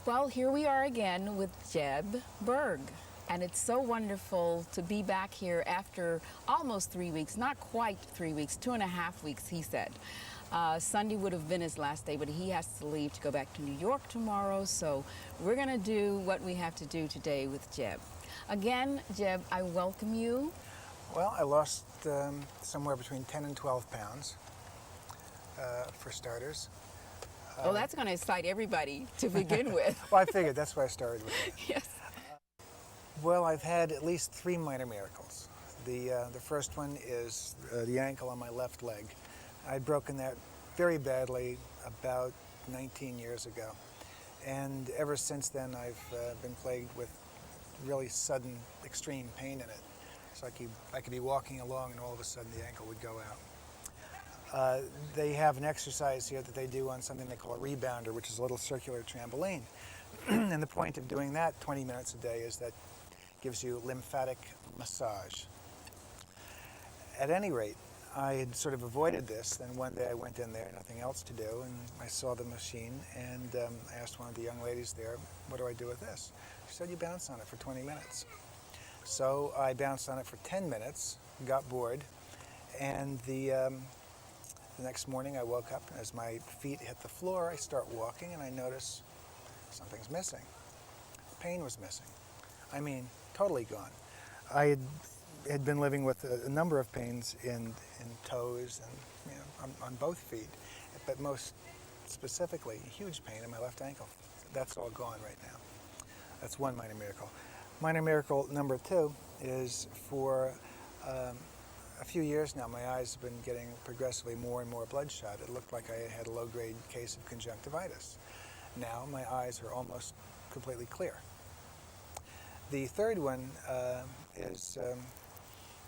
Well, here we are again with Jeb Bergh. And it's so wonderful to be back here after almost 3 weeks, not quite 3 weeks, 2.5 weeks, he said. Sunday would have been his last day, but he has to leave to go back to New York tomorrow. So we're going to do what we have to do today with Jeb. Again, Jeb, I welcome you. Well, I lost somewhere between 10 and 12 pounds, for starters. Oh, that's going to excite everybody to begin with. Well, I figured that's why I started with it. Yes. Well, I've had at least 3 minor miracles. The first one is the ankle on my left leg. I'd broken that very badly about 19 years ago. And ever since then, I've been plagued with really sudden, extreme pain in it. So I could be walking along and all of a sudden the ankle would go out. They have an exercise here that they do on something they call a rebounder, which is a little circular trampoline. And the point of doing that 20 minutes a day is that gives you lymphatic massage. At any rate, I had sort of avoided this. Then one day I went in there, nothing else to do, and I saw the machine and I asked one of the young ladies there, what do I do with this? She said, you bounce on it for 20 minutes. So I bounced on it for 10 minutes, got bored, and the next morning I woke up, and as my feet hit the floor, I start walking and I notice something's missing. The pain was missing. I mean, totally gone. I had been living with a number of pains in toes and on both feet, but most specifically, a huge pain in my left ankle. That's all gone right now. That's one minor miracle. Minor miracle number 2 is for a few years now, my eyes have been getting progressively more and more bloodshot. It looked like I had a low-grade case of conjunctivitis. Now my eyes are almost completely clear. The third one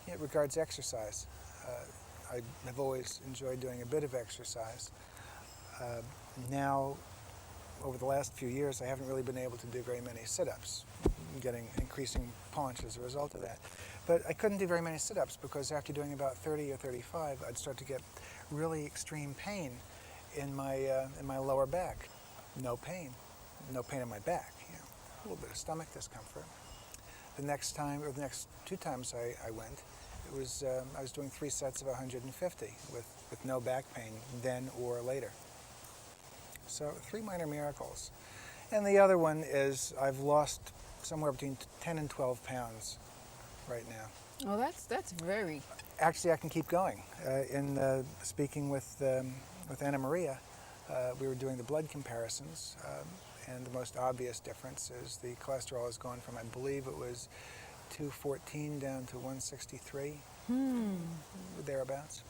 it regards exercise. I have always enjoyed doing a bit of exercise. Now, over the last few years, I haven't really been able to do very many sit-ups. I'm getting increasing paunch as a result of that. But I couldn't do very many sit-ups because after doing about 30 or 35, I'd start to get really extreme pain in my lower back. No pain in my back. A little bit of stomach discomfort. The next 2 times I went, it was I was doing 3 sets of 150 with no back pain then or later. So 3 minor miracles. And the other one is I've lost somewhere between 10 and 12 pounds right now. Oh, that's very... Actually, I can keep going. In speaking with Anna Maria, we were doing the blood comparisons, and the most obvious difference is the cholesterol has gone from, I believe it was 214 down to 163, thereabouts.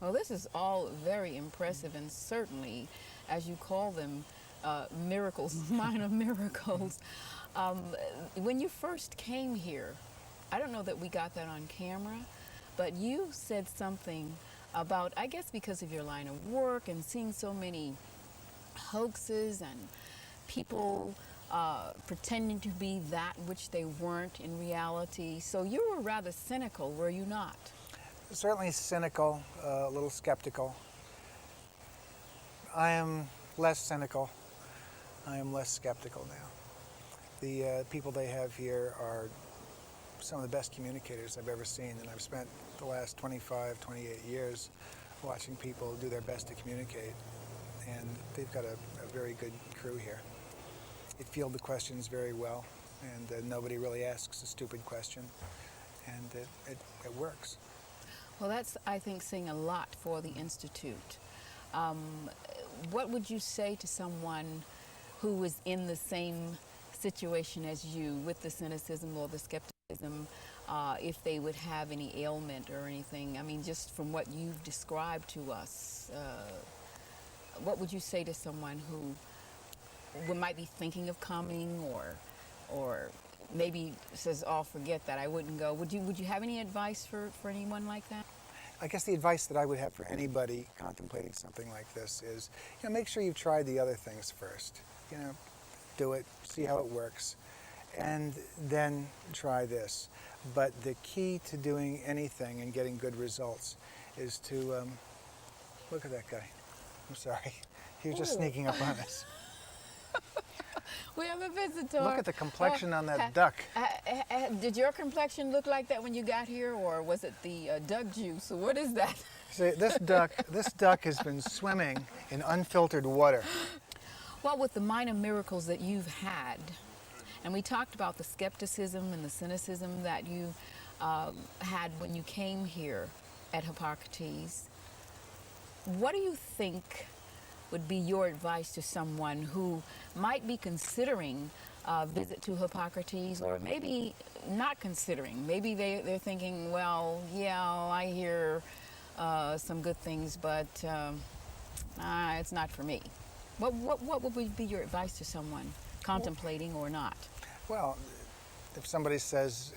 Well, this is all very impressive, and certainly, as you call them, miracles, minor miracles. When you first came here, I don't know that we got that on camera, but you said something about, I guess because of your line of work and seeing so many hoaxes and people pretending to be that which they weren't in reality. So you were rather cynical, were you not? Certainly cynical, a little skeptical. I am less cynical. I am less skeptical now. The people they have here are some of the best communicators I've ever seen, and I've spent the last 25, 28 years watching people do their best to communicate, and they've got a very good crew here. They field the questions very well, and nobody really asks a stupid question, and it works. Well, that's, I think, saying a lot for the Institute. What would you say to someone who was in the same situation as you with the cynicism or the skepticism, if they would have any ailment or anything? I mean, just from what you've described to us, what would you say to someone who might be thinking of coming or maybe says, oh, forget that, I wouldn't go? Would you have any advice for anyone like that? I guess the advice that I would have for anybody contemplating something like this is, make sure you've tried the other things first. Do it, see how it works, and then try this. But the key to doing anything and getting good results is to, look at that guy. I'm sorry. He was just sneaking up on us. We have a visitor. Look at the complexion on that duck. Did your complexion look like that when you got here, or was it the duck juice? What is that? See, this duck has been swimming in unfiltered water. Well, with the minor miracles that you've had, and we talked about the skepticism and the cynicism that you had when you came here at Hippocrates, what do you think would be your advice to someone who might be considering a visit to Hippocrates, or maybe not considering? Maybe they're thinking, well, yeah, I hear some good things, but it's not for me. What would be your advice to someone contemplating or not? Well, if somebody says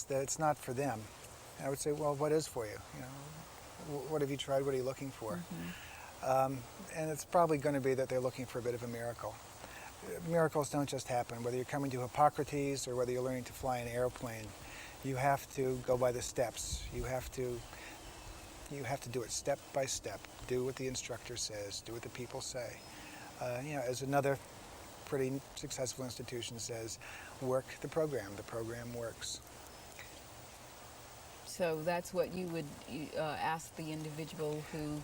that it's not for them, I would say, well, what is for you? You know, what have you tried? What are you looking for? Mm-hmm. And it's probably going to be that they're looking for a bit of a miracle. Miracles don't just happen. Whether you're coming to Hippocrates or whether you're learning to fly an airplane, you have to go by the steps. You have to do it step by step. Do what the instructor says. Do what the people say. You know, as another pretty successful institution says, work the program. The program works. So that's what you would ask the individual who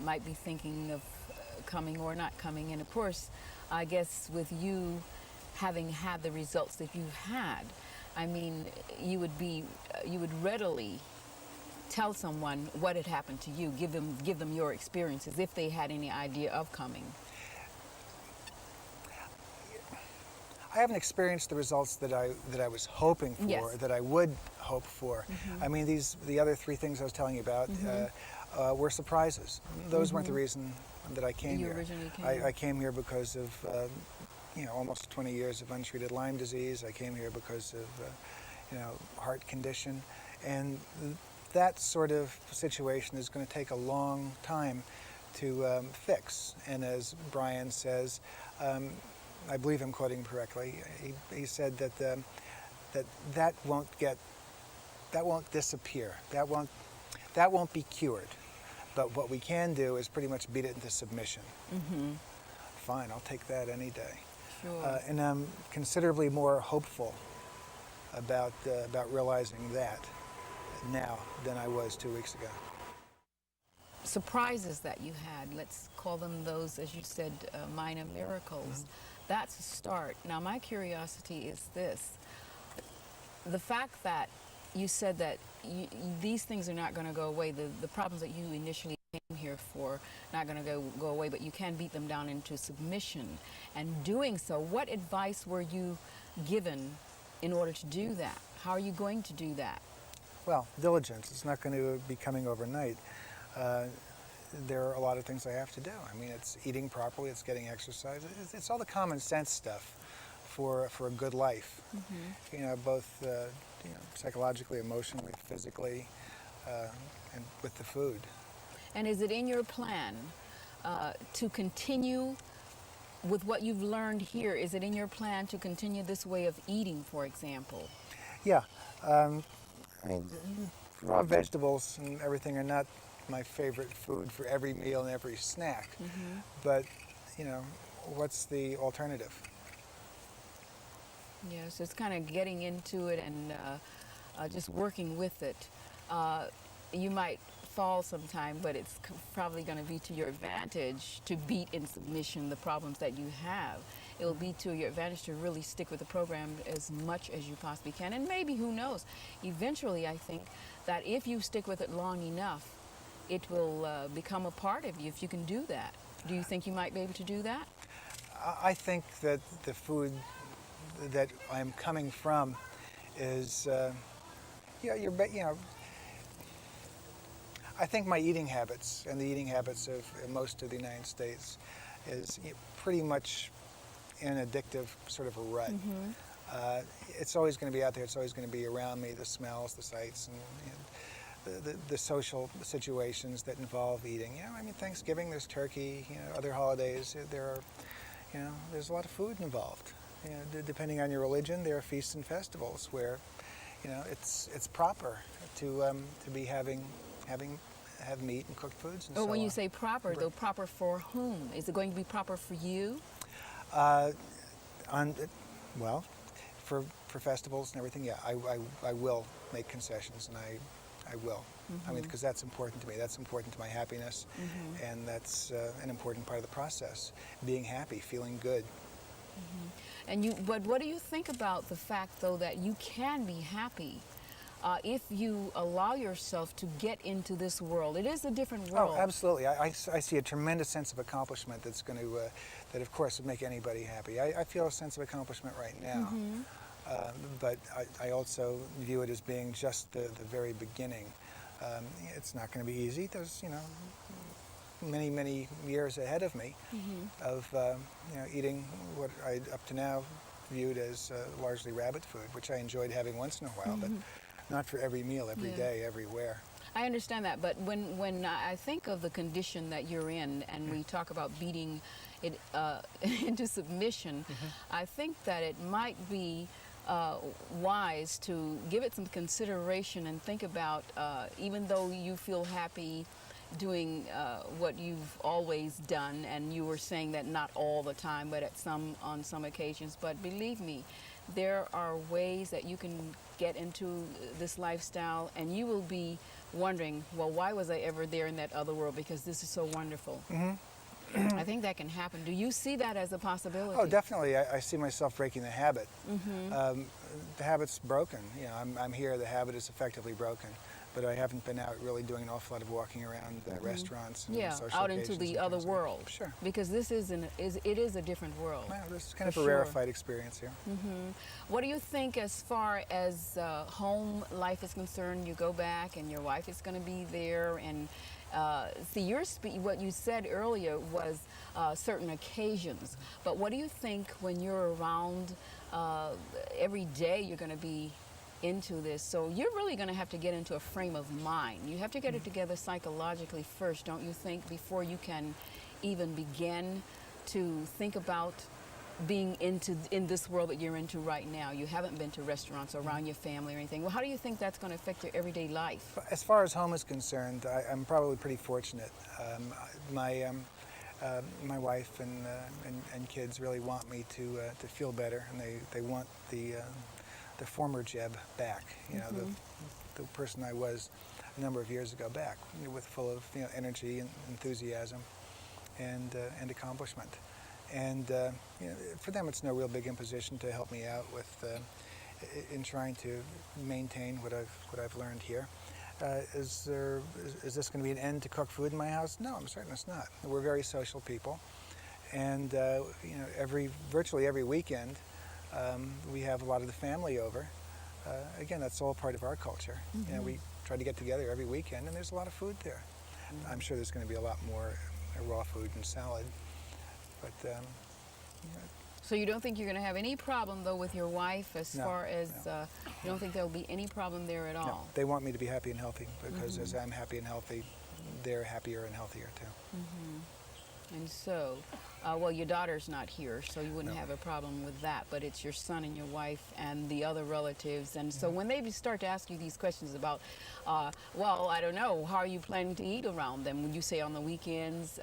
might be thinking of coming or not coming. And of course, I guess with you having had the results that you've had, I mean, you would readily tell someone what had happened to you, give them your experiences if they had any idea of coming. I haven't experienced the results that I was hoping for, yes, that I would hope for. Mm-hmm. I mean, the other three things I was telling you about mm-hmm. Were surprises. Those mm-hmm. weren't the reason that I came here. Originally came I came here because of you know, almost 20 years of untreated Lyme disease. I came here because of you know, heart condition, and that sort of situation is going to take a long time to fix. And as Brian says, I believe I'm quoting him correctly, he said that that won't disappear. That won't be cured. But what we can do is pretty much beat it into submission. Mm-hmm. Fine, I'll take that any day. Sure. And I'm considerably more hopeful about realizing that now than I was 2 weeks ago. Surprises that you had, let's call them those, as you said, minor miracles. Mm-hmm. That's a start. Now, my curiosity is this. The fact that you said that these things are not going to go away, the problems that you initially came here for, not going to go away, but you can beat them down into submission. And doing so, what advice were you given in order to do that? How are you going to do that? Well, diligence. It's not going to be coming overnight. There are a lot of things I have to do. I mean, it's eating properly, it's getting exercise. It's all the common sense stuff for a good life. Mm-hmm. You know, both you know, psychologically, emotionally, physically, and with the food. And is it in your plan to continue with what you've learned here? Is it in your plan to continue this way of eating, for example? Yeah. I mean, raw vegetables and everything are not my favorite food for every meal and every snack. Mm-hmm. But, you know, what's the alternative? Yeah, so it's kind of getting into it and just working with it. You might fall sometime, but it's probably going to be to your advantage to beat in submission the problems that you have. It will be to your advantage to really stick with the program as much as you possibly can. And maybe, who knows, eventually I think that if you stick with it long enough, it will become a part of you if you can do that. Do you think you might be able to do that? I think that the food that I'm coming from is, you know, I think my eating habits and the eating habits of most of the United States is pretty much in an addictive sort of a rut. Mm-hmm. It's always going to be out there. It's always going to be around me, the smells, the sights, and you know, the social situations that involve eating. You know, I mean, Thanksgiving, there's turkey. You know, other holidays, there are, you know, there's a lot of food involved. You know, depending on your religion, there are feasts and festivals where, you know, it's proper to be having have meat and cooked foods and Or so when you on. say proper, though, proper for whom? Is it going to be proper for you? Uh, on, well, for festivals and everything, yeah, I will make concessions, and I will. I mean, because that's important to me. That's important to my happiness, and that's an important part of the process. Being happy, feeling good. But what do you think about the fact, though, that you can be happy if you allow yourself to get into this world? It is a different world. Oh, absolutely. I see a tremendous sense of accomplishment that's going to, that of course would make anybody happy. I feel a sense of accomplishment right now, but I also view it as being just the very beginning. It's not going to be easy. There's, many years ahead of me of eating what I up to now viewed as largely rabbit food, which I enjoyed having once in a while, but not for every meal, every day, everywhere. I understand that, but when I think of the condition that you're in, and we talk about beating it into submission, I think that it might be wise to give it some consideration and think about, even though you feel happy doing what you've always done, and you were saying that not all the time, but on some occasions, but believe me, there are ways that you can get into this lifestyle, and you will be wondering, well, why was I ever there in that other world? Because this is so wonderful. I think that can happen. Do you see that as a possibility? Oh, definitely. I see myself breaking the habit. The habit's broken. I'm here. The habit is effectively broken. But I haven't been out really doing an awful lot of walking around restaurants and social out into occasions the and other things. world. Sure. Because this is a different world. Well, this is kind of For a sure. rarefied experience here. What do you think as far as home life is concerned? You go back and your wife is going to be there, and see, what you said earlier was certain occasions. But what do you think when you're around every day? You're going to be into this, so you're really going to have to get into a frame of mind. You have to get it together psychologically first, don't you think, before you can even begin to think about being in this world that you're into right now. You haven't been to restaurants or around your family or anything. Well, how do you think that's going to affect your everyday life? As far as home is concerned, I'm probably pretty fortunate. My wife and kids really want me to feel better, and they want the former Jeb back, the person I was a number of years ago back, with full of energy and enthusiasm and accomplishment. And for them, it's no real big imposition to help me out with in trying to maintain what I've learned here. Is this going to be an end to cooked food in my house? No, I'm certain it's not. We're very social people, and virtually every weekend. We have a lot of the family over. Again, that's all part of our culture. We try to get together every weekend, and there's a lot of food there. I'm sure there's going to be a lot more raw food and salad. But so you don't think you're going to have any problem, though, with your wife as far as you don't think there'll be any problem there at all? No, they want me to be happy and healthy, because as I'm happy and healthy, they're happier and healthier too. And so, well, your daughter's not here, so you wouldn't have a problem with that, but it's your son and your wife and the other relatives. And so when they start to ask you these questions about, well, I don't know, how are you planning to eat around them? Would you say on the weekends,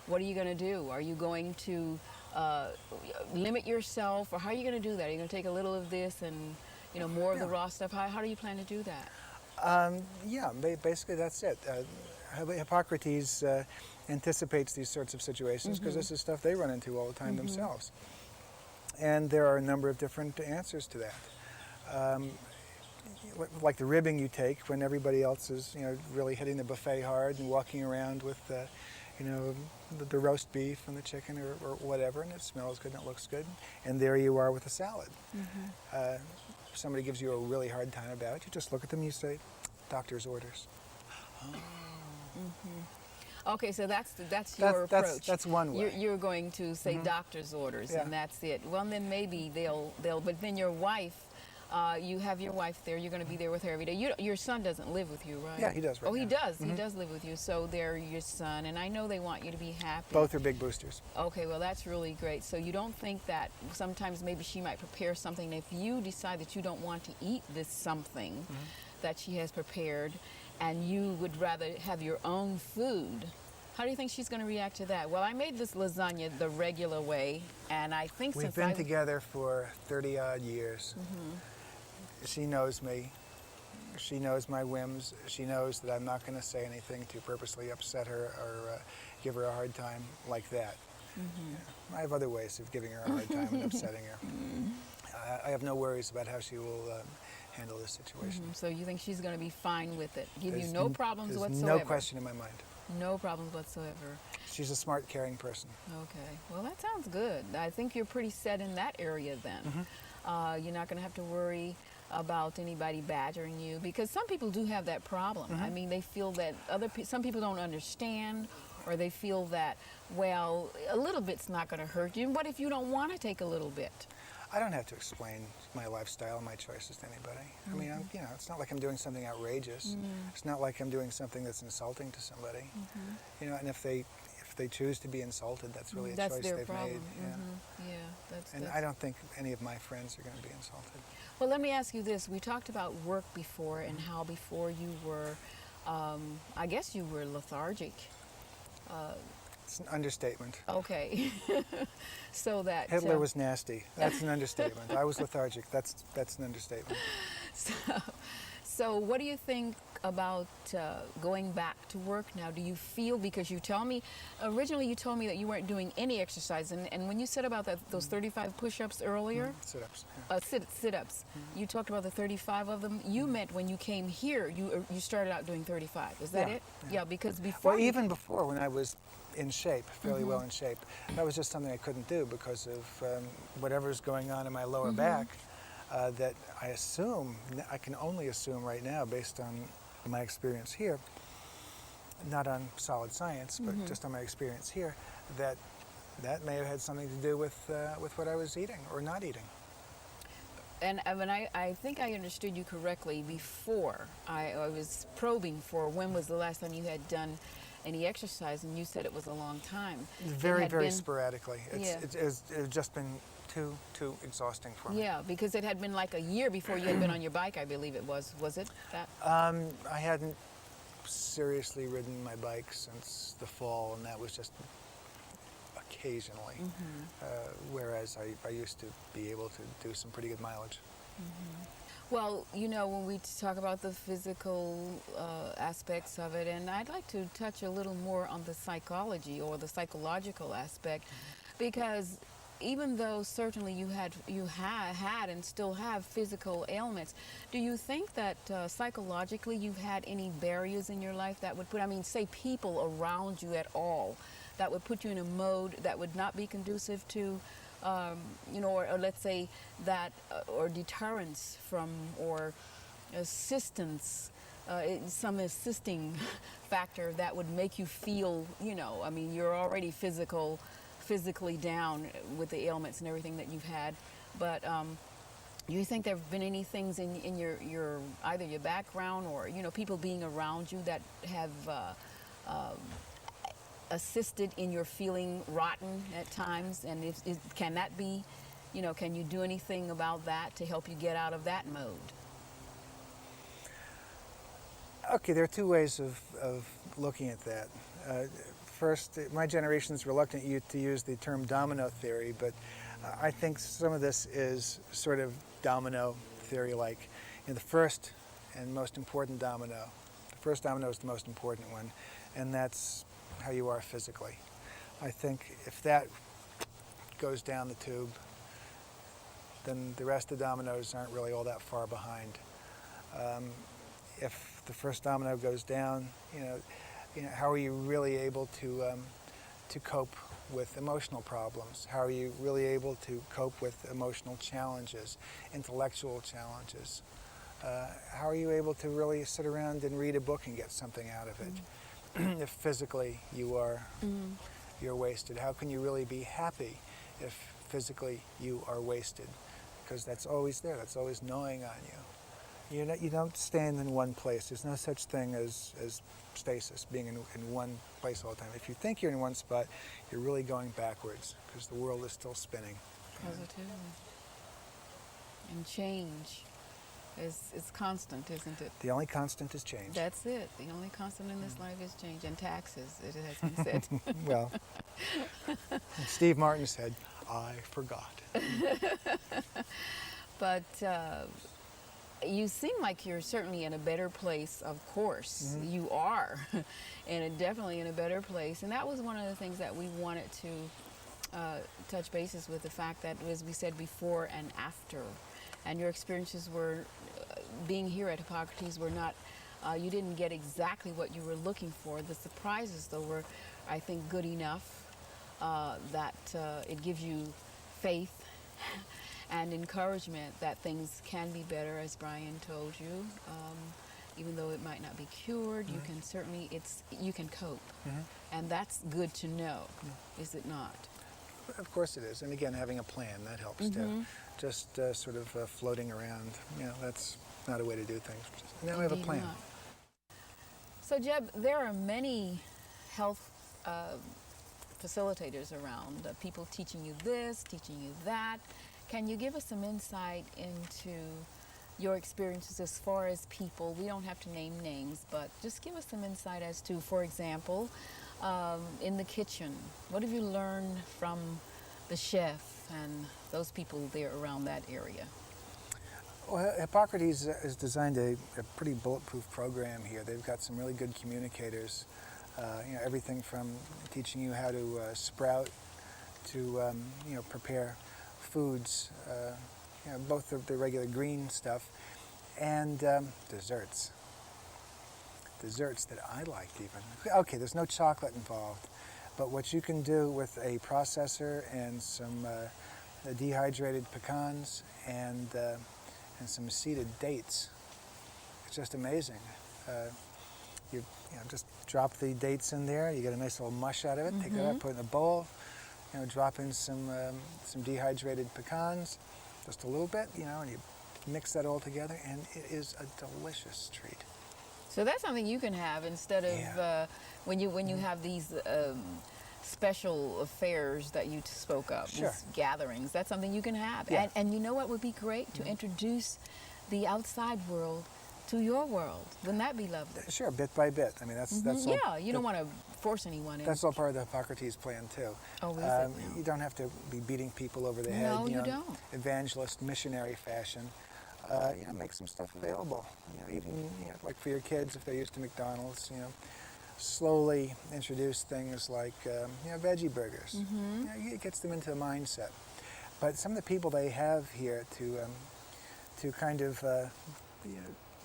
what are you going to do? Are you going to limit yourself, or how are you going to do that? Are you going to take a little of this and, more of the raw stuff? How do you plan to do that? Basically that's it. Hippocrates anticipates these sorts of situations because this is stuff they run into all the time themselves. And there are a number of different answers to that. Like the ribbing you take when everybody else is, really hitting the buffet hard and walking around with, the roast beef and the chicken or whatever, and it smells good and it looks good. And there you are with a salad. If somebody gives you a really hard time about it, you just look at them and you say, doctor's orders. Okay, so that's your approach. That's one way. You're going to say doctor's orders, and that's it. Well, then maybe they'll. But then your wife, you have your wife there. You're going to be there with her every day. Your son doesn't live with you, right? Yeah, he does. He does. He does live with you. So they're your son, and I know they want you to be happy. Both are big boosters. Okay, well that's really great. So you don't think that sometimes maybe she might prepare something if you decide that you don't want to eat this something that she has prepared, and you would rather have your own food, how do you think she's going to react to that? Well, I made this lasagna the regular way, and I think We've since been together for 30 odd years. She knows me. She knows my whims. She knows that I'm not going to say anything to purposely upset her or give her a hard time like that. I have other ways of giving her a hard time and upsetting her. I have no worries about how she will handle this situation. So you think she's going to be fine with it? Give you There's no problems there's whatsoever? no question in my mind. No problems whatsoever. She's a smart, caring person. Okay. Well, that sounds good. I think you're pretty set in that area then. You're not going to have to worry about anybody badgering you, because some people do have that problem. I mean, they feel that some people don't understand, or they feel that, well, a little bit's not going to hurt you. What if you don't want to take a little bit? I don't have to explain my lifestyle and my choices to anybody. I mean, it's not like I'm doing something outrageous. It's not like I'm doing something that's insulting to somebody. And if they choose to be insulted, that's really a choice their they've problem. made. That's I don't think any of my friends are going to be insulted. Well, let me ask you this. We talked about work before, and how before you were, I guess you were lethargic. It's an understatement. Okay. So that Hitler was nasty. That's an understatement. I was lethargic. That's an understatement. So what do you think about going back to work now? Do you feel, because originally you told me that you weren't doing any exercise, and when you said about those 35 push-ups earlier, Sit-ups. sit-ups, you talked about the 35 of them. You meant when you came here, you started out doing 35. Is that it? Yeah, because before. Well, even before, when I was in shape, fairly well in shape, that was just something I couldn't do because of whatever's going on in my lower back. That I can only assume right now, based on my experience here, not on solid science, but just on my experience here, that may have had something to do with what I was eating or not eating. And I think I understood you correctly before. I was probing for when was the last time you had done any exercise, and you said it was a long time. Very sporadically. It's just been too exhausting for me. Yeah, because it had been like a year before you had been on your bike, I believe it was. Was it that? I hadn't seriously ridden my bike since the fall, and that was just occasionally. Whereas I used to be able to do some pretty good mileage. Well, when we talk about the physical aspects of it, and I'd like to touch a little more on the psychology or the psychological aspect, because even though certainly you had and still have physical ailments, do you think that psychologically you've had any barriers in your life that would say people around you at all, that would put you in a mode that would not be conducive to, or let's say that, or deterrence from, or assistance, some assisting factor that would make you feel, you're already physically down with the ailments and everything that you've had, but do you think there have been any things in your either your background or people being around you that have assisted in your feeling rotten at times? And can that be, can you do anything about that to help you get out of that mode? Okay, there are two ways of looking at that. First, my generation is reluctant to use the term domino theory, but I think some of this is sort of domino theory-like. The first and most important domino, the first domino is the most important one, and that's how you are physically. I think if that goes down the tube, then the rest of the dominoes aren't really all that far behind. If the first domino goes down, how are you really able to cope with emotional problems? How are you really able to cope with emotional challenges, intellectual challenges? How are you able to really sit around and read a book and get something out of it? If physically you're wasted, how can you really be happy if physically you are wasted? Because that's always there. That's always gnawing on you. You don't stand in one place. There's no such thing as stasis, being in one place all the time. If you think you're in one spot, you're really going backwards because the world is still spinning. Positive. And change. It's constant, isn't it? The only constant is change. That's it. The only constant in this life is change, and taxes, it has been said. Well, Steve Martin said, "I forgot." But you seem like you're certainly in a better place, of course. You are, and definitely in a better place. And that was one of the things that we wanted to touch bases with, the fact that, as we said, before and after. And your experiences were, being here at Hippocrates, were not, you didn't get exactly what you were looking for. The surprises, though, were, I think, good enough that it gives you faith and encouragement that things can be better, as Brian told you. Even though it might not be cured, you can certainly, you can cope. And that's good to know, is it not? Of course it is. And again, having a plan, that helps too. Just sort of floating around, that's not a way to do things. Now we have a plan. Not. So Jeb, there are many health facilitators around, people teaching you this, teaching you that. Can you give us some insight into your experiences as far as people? We don't have to name names, but just give us some insight as to, for example, in the kitchen, what have you learned from the chef and those people there around that area? Well, Hippocrates has designed a pretty bulletproof program here. They've got some really good communicators. Everything from teaching you how to sprout to prepare foods, both the regular green stuff and desserts. Desserts that I liked even. Okay, there's no chocolate involved, but what you can do with a processor and some dehydrated pecans and some seeded dates, it's just amazing. You just drop the dates in there, you get a nice little mush out of it, take it out, put it in a bowl, drop in some dehydrated pecans, just a little bit, and you mix that all together, and it is a delicious treat. So that's something you can have instead of when you have these special affairs that you spoke of, these gatherings. That's something you can have. Yeah. And you know what would be great? To introduce the outside world to your world. Wouldn't that be lovely? Sure, bit by bit. I mean, that's all. Yeah, you don't want to force anyone in. That's all part of the Hippocrates plan too. Oh, is it? You don't have to be beating people over the head. No, you don't. Evangelist, missionary fashion. Make some stuff available. Even like for your kids, if they're used to McDonald's, slowly introduce things like veggie burgers. It gets them into a mindset. But some of the people they have here to kind of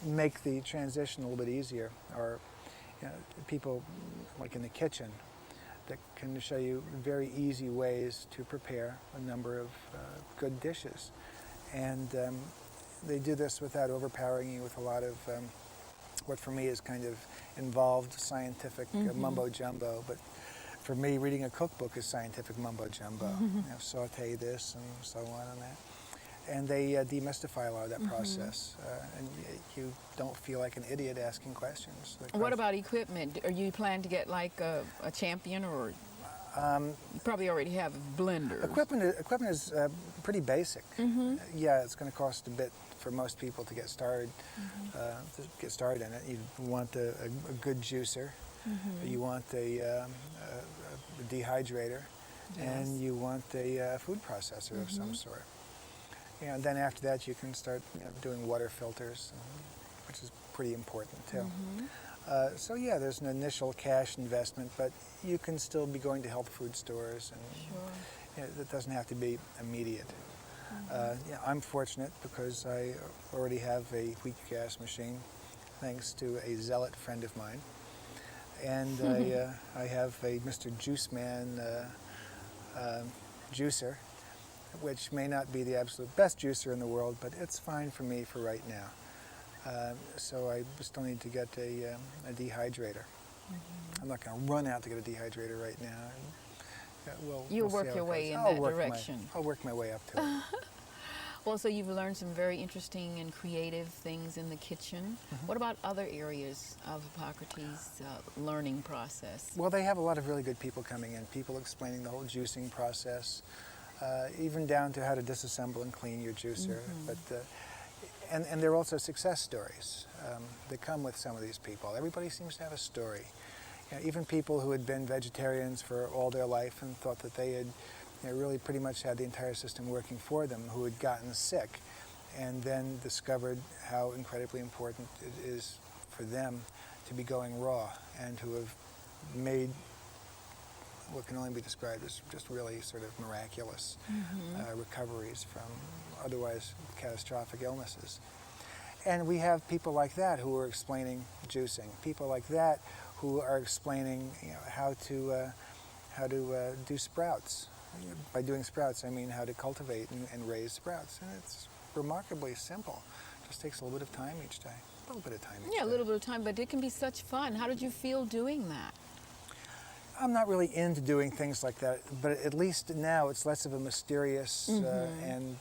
make the transition a little bit easier are people like in the kitchen that can show you very easy ways to prepare a number of good dishes. And they do this without overpowering you with a lot of what for me is kind of involved scientific mumbo-jumbo. But for me, reading a cookbook is scientific mumbo-jumbo. Saute this and so on and that. And they demystify a lot of that process. And you don't feel like an idiot asking questions. What about equipment? Are you planning to get like a champion, or you probably already have blenders? Equipment is pretty basic. Yeah, it's going to cost a bit for most people to get started. In it, you want a good juicer. You want a dehydrator, and you want a food processor of some sort. And then after that, you can start doing water filters, which is pretty important too. So yeah, there's an initial cash investment, but you can still be going to health food stores, and it doesn't have to be immediate. I'm fortunate because I already have a wheat gas machine, thanks to a zealot friend of mine, and I have a Mr. Juice Man juicer, which may not be the absolute best juicer in the world, but it's fine for me for right now. So I still need to get a dehydrator. I'm not going to run out to get a dehydrator right now. You'll work your way in that direction. I'll work my way up to it. Well, so you've learned some very interesting and creative things in the kitchen. What about other areas of Hippocrates' learning process? Well, they have a lot of really good people coming in, people explaining the whole juicing process, even down to how to disassemble and clean your juicer. But And there are also success stories that come with some of these people. Everybody seems to have a story. You know, even people who had been vegetarians for all their life and thought that they had really pretty much had the entire system working for them, who had gotten sick and then discovered how incredibly important it is for them to be going raw and to have made what can only be described as just really sort of miraculous recoveries from otherwise catastrophic illnesses. And we have people like that who are explaining juicing, people like that who are explaining how to do sprouts. By doing sprouts, I mean how to cultivate and raise sprouts. And it's remarkably simple. It just takes a little bit of time each day. A little bit of time each day. Yeah, a little bit of time, but it can be such fun. How did you feel doing that? I'm not really into doing things like that, but at least now it's less of a mysterious and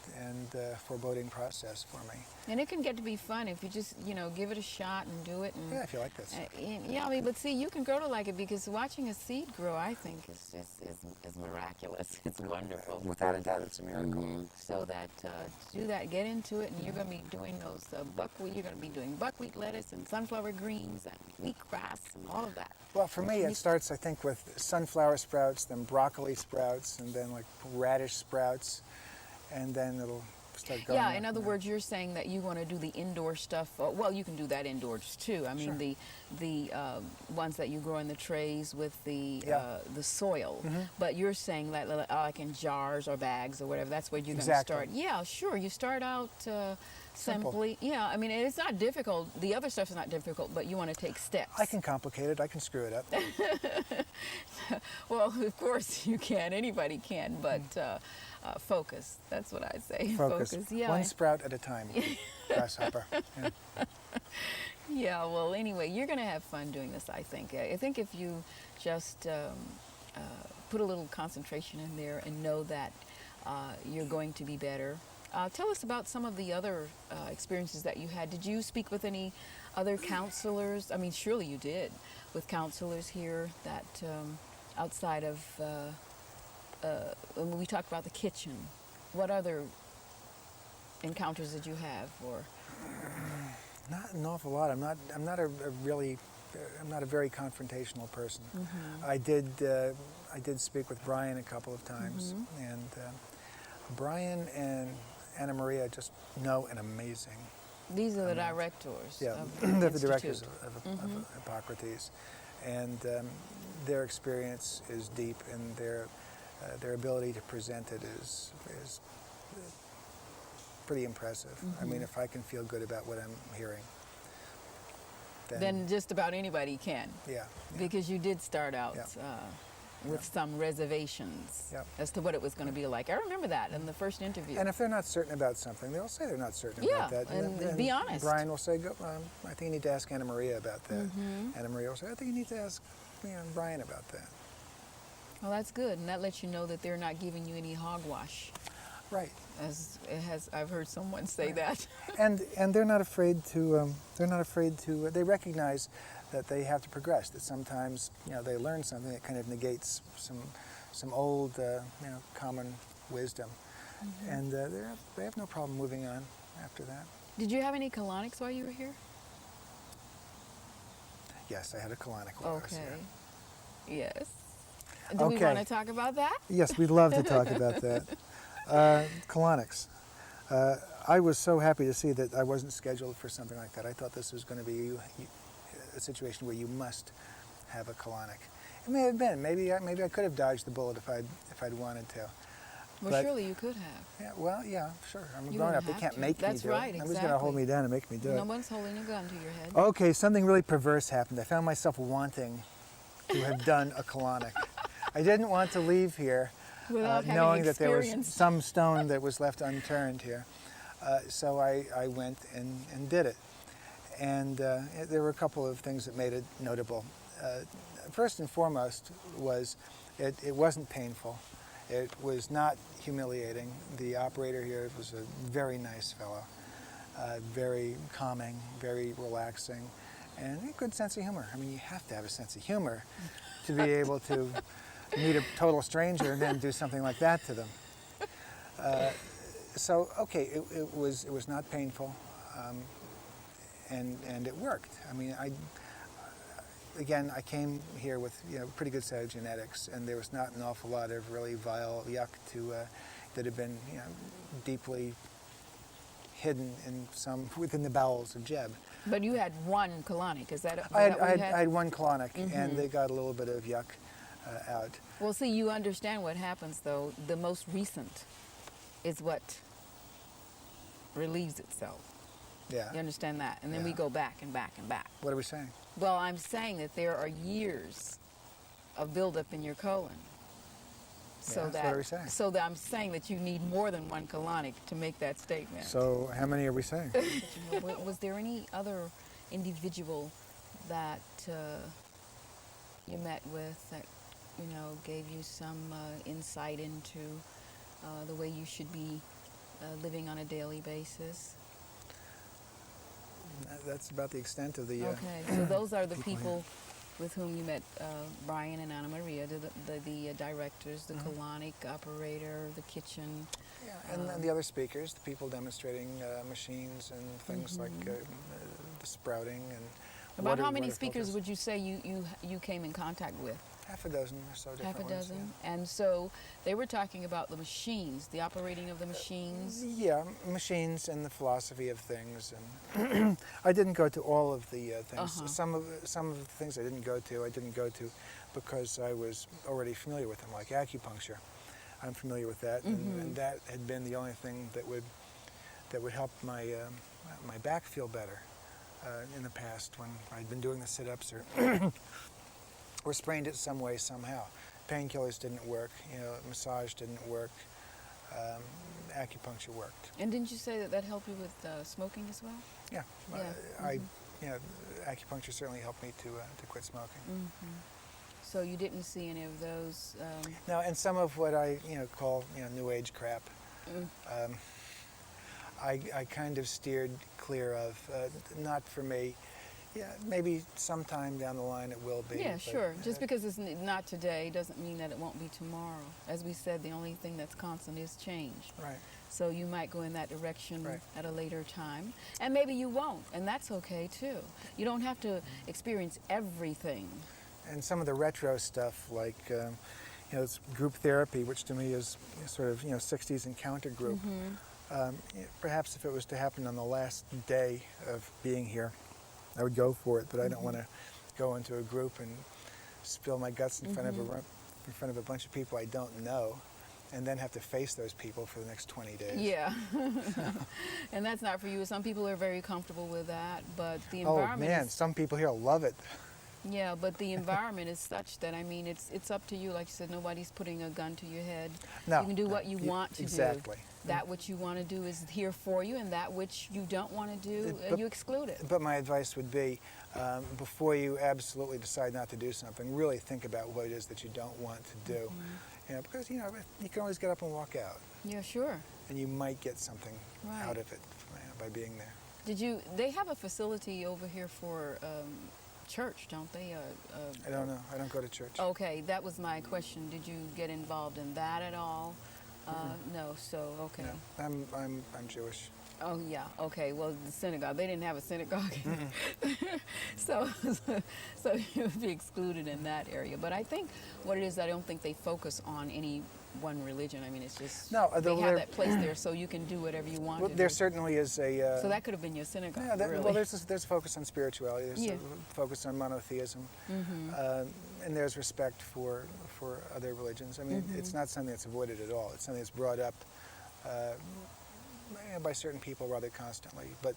foreboding process for me. And it can get to be fun if you just, give it a shot and do it. And, yeah, if you like this. Yeah, I mean, but see, you can grow to like it because watching a seed grow, I think, is miraculous. It's wonderful. Without a doubt, it's a miracle. So that, do that, get into it, and you're going to be doing those buckwheat, you're going to be doing buckwheat lettuce and sunflower greens and wheatgrass and all of that. Well, for me, it starts, I think, with sunflower sprouts, then broccoli sprouts, and then like radish sprouts, and then it'll start going. Yeah, in other words, you're saying that you want to do the indoor stuff. Well, you can do that indoors too. I mean, Sure. the ones that you grow in the trays with the soil. But you're saying that like in jars or bags or whatever. That's where you're going to start. Yeah, sure. You start out simply. Yeah, I mean, it's not difficult. The other stuff is not difficult, but you want to take steps. I can complicate it. I can screw it up. Well, of course you can. Anybody can, but focus. That's what I say. Focus. Yeah. One sprout at a time. Grasshopper. Yeah. Yeah, well, anyway, you're going to have fun doing this, I think. I think if you just put a little concentration in there and know that you're going to be better. Tell us about some of the other experiences that you had. Did you speak with any other counselors? I mean, surely you did, with counselors here that outside of, when we talked about the kitchen, what other encounters did you have? Or Not an awful lot. I'm not a very confrontational person. I did speak with Brian a couple of times, and Brian and Anna Maria just know an amazing. These are the directors. Yeah, of they're the the directors Institute. of Hippocrates, and their experience is deep, and their ability to present it is pretty impressive. I mean, if I can feel good about what I'm hearing, then just about anybody can. Yeah. Because you did start out with some reservations as to what it was going to be like. I remember that in the first interview. And if they're not certain about something, they'll say they're not certain about that. And be honest. Brian will say, I think you need to ask Anna Maria about that. Anna Maria will say, I think you need to ask Brian about that. Well, that's good, and that lets you know that they're not giving you any hogwash. Right. I've heard someone say that. And they're not afraid to. They recognize that they have to progress. That sometimes they learn something that kind of negates some old common wisdom, and they have no problem moving on after that. Did you have any colonics while you were here? Yes, I had a colonic while I was here. Yes. Do we want to talk about that? Yes, we'd love to talk about that. Colonics. I was so happy to see that I wasn't scheduled for something like that. I thought this was going to be a situation where you must have a colonic. It may have been. Maybe I could have dodged the bullet if I'd wanted to. Well, but, surely you could have. Yeah. Well, yeah, sure. I'm a You grown don't up. They have can't to. make me do That's right, it. Nobody's going to hold me down and make me do No it. one's holding a gun to your head. Okay, something really perverse happened. I found myself wanting to have done a colonic. I didn't want to leave here knowing that there was some stone that was left unturned here. So I went and did it. And there were a couple of things that made it notable. First and foremost was it wasn't painful. It was not humiliating. The operator here was a very nice fellow, very calming, very relaxing, and a good sense of humor. I mean, you have to have a sense of humor to be able to meet a total stranger and then do something like that to them. So, okay, it was not painful. and it worked. I mean, I came here with pretty good set of genetics, and there was not an awful lot of really vile yuck that had been deeply hidden within the bowels of Jeb. But you had one colonic, is that I what you had? had one colonic, and they got a little bit of yuck out. Well, see, you understand what happens, though. The most recent is what relieves itself. Yeah. You understand that? And then we go back and back and back. What are we saying? Well, I'm saying that there are years of buildup in your colon. So Yeah, what are we saying? So that I'm saying that you need more than one colonic to make that statement. So how many are we saying? Was there any other individual that you met with that gave you some insight into the way you should be living on a daily basis? That's about the extent of the. Okay, so those are the people with whom you met, Brian and Anna Maria, the directors, the colonic operator, the kitchen. Yeah, and the other speakers, the people demonstrating machines and things like the sprouting and. About how many water speakers filters. would you say you came in contact with? Half a dozen or so different Half a ones, dozen? And so they were talking about the machines, the operating of the machines. Yeah, machines and the philosophy of things, and I didn't go to all of the things. Some of the things I didn't go to because I was already familiar with them, like acupuncture. I'm familiar with that, and that had been the only thing that would help my my back feel better in the past when I'd been doing the sit-ups or sprained it some way somehow. Painkillers didn't work, massage didn't work, acupuncture worked. And didn't you say that helped you with smoking as well? Yeah, acupuncture certainly helped me to quit smoking. So you didn't see any of those? No, and some of what I call New Age crap, I kind of steered clear of. Not for me. Yeah, maybe sometime down the line it will be. Yeah, but, sure. Just because it's not today doesn't mean that it won't be tomorrow. As we said, the only thing that's constant is change. Right. So you might go in that direction Right. at a later time, and maybe you won't, and that's okay too. You don't have to experience everything. And some of the retro stuff, like it's group therapy, which to me is sort of 60s encounter group. Perhaps if it was to happen on the last day of being here, I would go for it, but I don't want to go into a group and spill my guts in front of a bunch of people I don't know, and then have to face those people for the next 20 days. Yeah, and that's not for you. Some people are very comfortable with that, but the environment. Oh man, some people here love it. Yeah, but the environment is such that, I mean, it's up to you. Like you said, nobody's putting a gun to your head. No, you can do what you want to exactly. do. That which you want to do is here for you, and that which you don't want to do, you exclude it. But my advice would be, before you absolutely decide not to do something, really think about what it is that you don't want to do. Because you can always get up and walk out. Yeah, sure. And you might get something Right. out of it by being there. They have a facility over here for church, don't they? I don't know. I don't go to church. Okay, that was my question. Did you get involved in that at all? No, so okay. No, I'm Jewish. Oh yeah, okay. Well, the synagogue, they didn't have a synagogue, so you'd be excluded in that area. But I think what it is, I don't think they focus on any one religion. I mean, it's just No, they have that place there, so you can do whatever you want to there do. certainly is a. So that could have been your synagogue. Yeah, really. well, there's a focus on spirituality. There's a focus on monotheism, and there's respect for other religions. I mean, it's not something that's avoided at all. It's something that's brought up by certain people rather constantly, but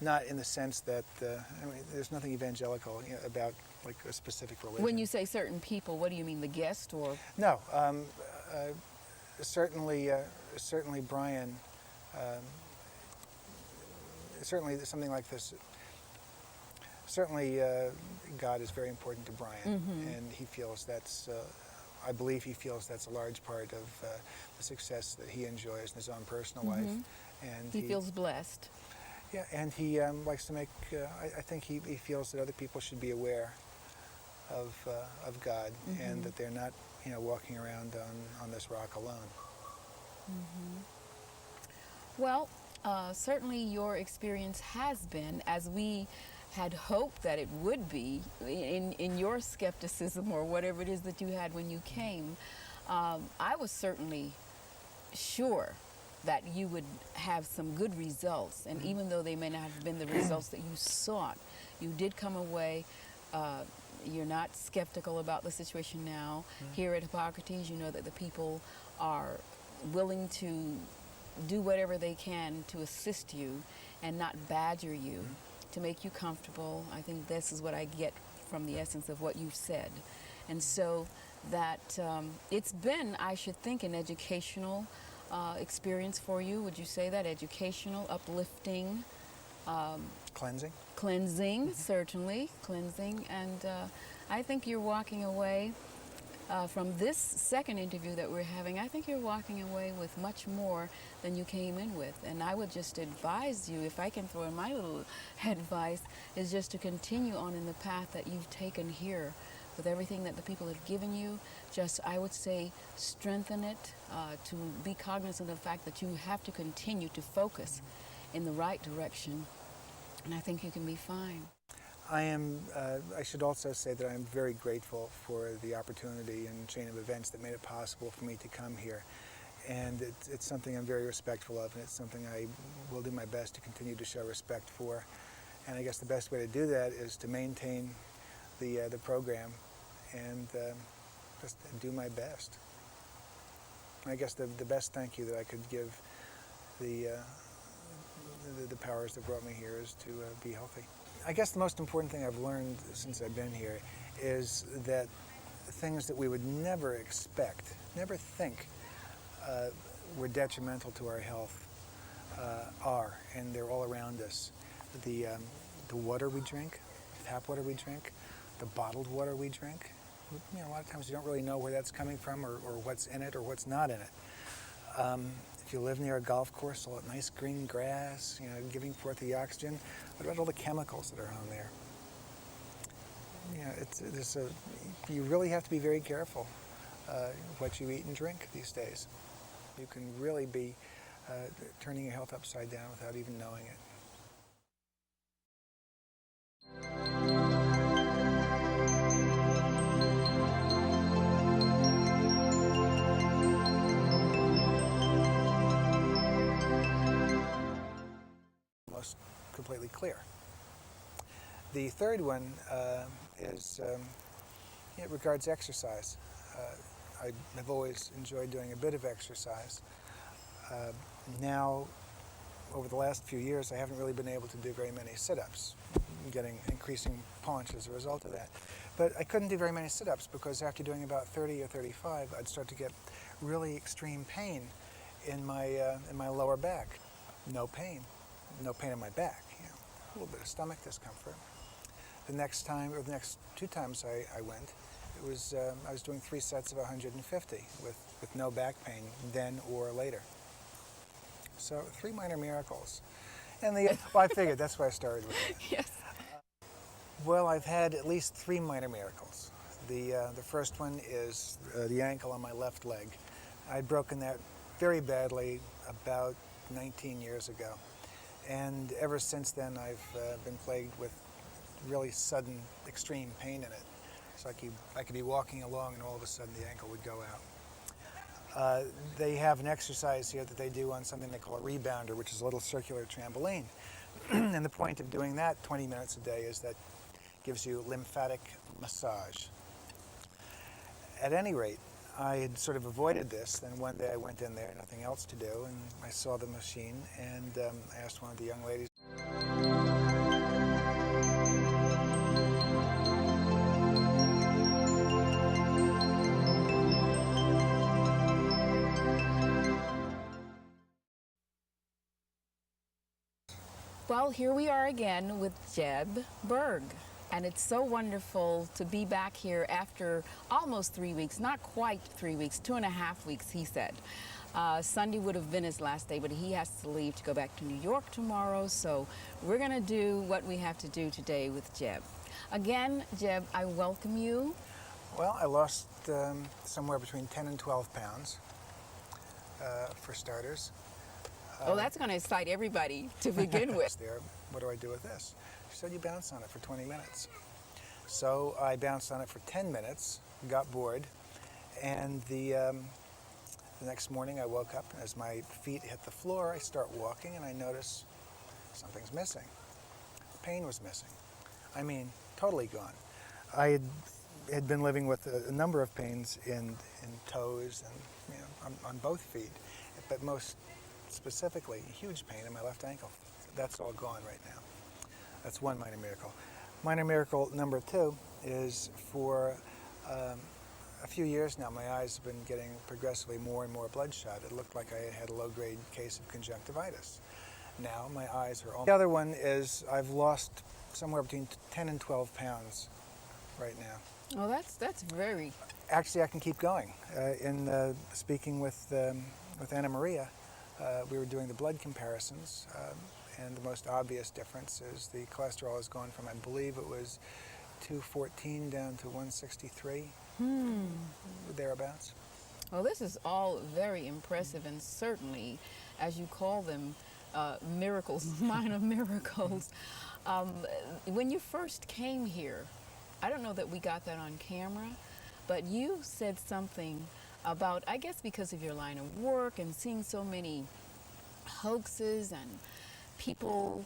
not in the sense that I mean, there's nothing evangelical about like a specific religion. When you say certain people, what do you mean? The guest or? No, certainly Brian. Certainly something like this. Certainly, God is very important to Brian, and he feels that's. I believe he feels that's a large part of the success that he enjoys in his own personal life, and He feels blessed. Yeah, and he likes to make. I think he feels that other people should be aware of God, and that they're not, walking around on this rock alone. Well, certainly your experience has been, as we had hoped that it would be, in your skepticism or whatever it is that you had when you came. I was certainly sure that you would have some good results, and even though they may not have been the results that you sought, you did come away. You're not skeptical about the situation now. Here at Hippocrates, you know that the people are willing to do whatever they can to assist you and not badger you, to make you comfortable. I think this is what I get from the essence of what you've said. And so that it's been, I should think, an educational experience for you. Would you say that? Educational, uplifting. Cleansing. Certainly, cleansing. And I think you're walking away from this second interview that we're having. I think you're walking away with much more than you came in with. And I would just advise you, if I can throw in my little advice, is just to continue on in the path that you've taken here with everything that the people have given you. Just, I would say, strengthen it, to be cognizant of the fact that you have to continue to focus in the right direction. And I think you can be fine. I should also say that I'm very grateful for the opportunity and chain of events that made it possible for me to come here. And it's something I'm very respectful of, and it's something I will do my best to continue to show respect for. And I guess the best way to do that is to maintain the program and just do my best. I guess the best thank you that I could give the powers that brought me here is to be healthy. I guess the most important thing I've learned since I've been here is that things that we would never expect, never think were detrimental to our health are, and they're all around us. The water we drink, the tap water we drink, the bottled water we drink. You know, a lot of times you don't really know where that's coming from or what's in it or what's not in it. If you live near a golf course, all that nice green grass, you know, giving forth the oxygen, what about all the chemicals that are on there? You know, you really have to be very careful what you eat and drink these days. You can really be turning your health upside down without even knowing it. Completely clear. The third one it regards exercise. I have always enjoyed doing a bit of exercise. Now, over the last few years, I haven't really been able to do very many sit-ups, getting increasing paunch as a result of that. But I couldn't do very many sit-ups because after doing about 30 or 35, I'd start to get really extreme pain in my lower back. No pain in my back. You know, a little bit of stomach discomfort. The next two times I went, it was I was doing 3 sets of 150 with no back pain then or later. So 3 minor miracles. And well, I figured that's why I started with it. Yes. Well, I've had at least 3 minor miracles. The first one is the ankle on my left leg. I'd broken that very badly about 19 years ago. And ever since then, I've been plagued with really sudden, extreme pain in it. So I could be walking along and all of a sudden the ankle would go out. They have an exercise here that they do on something they call a rebounder, which is a little circular trampoline. And the point of doing that 20 minutes a day is that gives you lymphatic massage. At any rate, I had sort of avoided this. Then one day I went in there, nothing else to do, and I saw the machine and I asked one of the young ladies. Well, here we are again with Jeb Bergh. And it's so wonderful to be back here after almost 3 weeks, not quite 3 weeks, 2.5 weeks, he said. Sunday would have been his last day, but he has to leave to go back to New York tomorrow. So we're going to do what we have to do today with Jeb. Again, Jeb, I welcome you. Well, I lost somewhere between 10 and 12 pounds, for starters. Oh, that's going to excite everybody to begin with. There, what do I do with this? She said, you bounce on it for 20 minutes. So I bounced on it for 10 minutes, got bored, and the next morning I woke up, and as my feet hit the floor, I start walking, and I notice something's missing. The pain was missing. I mean, totally gone. I had been living with a number of pains in toes and on both feet, but most specifically, huge pain in my left ankle. That's all gone right now. That's one minor miracle. Minor miracle number 2 is for a few years now, my eyes have been getting progressively more and more bloodshot. It looked like I had a low-grade case of conjunctivitis. Now my eyes are all... The other one is I've lost somewhere between 10 and 12 pounds right now. Oh, that's very... Actually, I can keep going. In speaking with Anna Maria, we were doing the blood comparisons, and the most obvious difference is the cholesterol has gone from, I believe it was 214 down to 163, thereabouts. Well, this is all very impressive, and certainly, as you call them, miracles, minor miracles. When you first came here, I don't know that we got that on camera, but you said something about, I guess because of your line of work and seeing so many hoaxes and people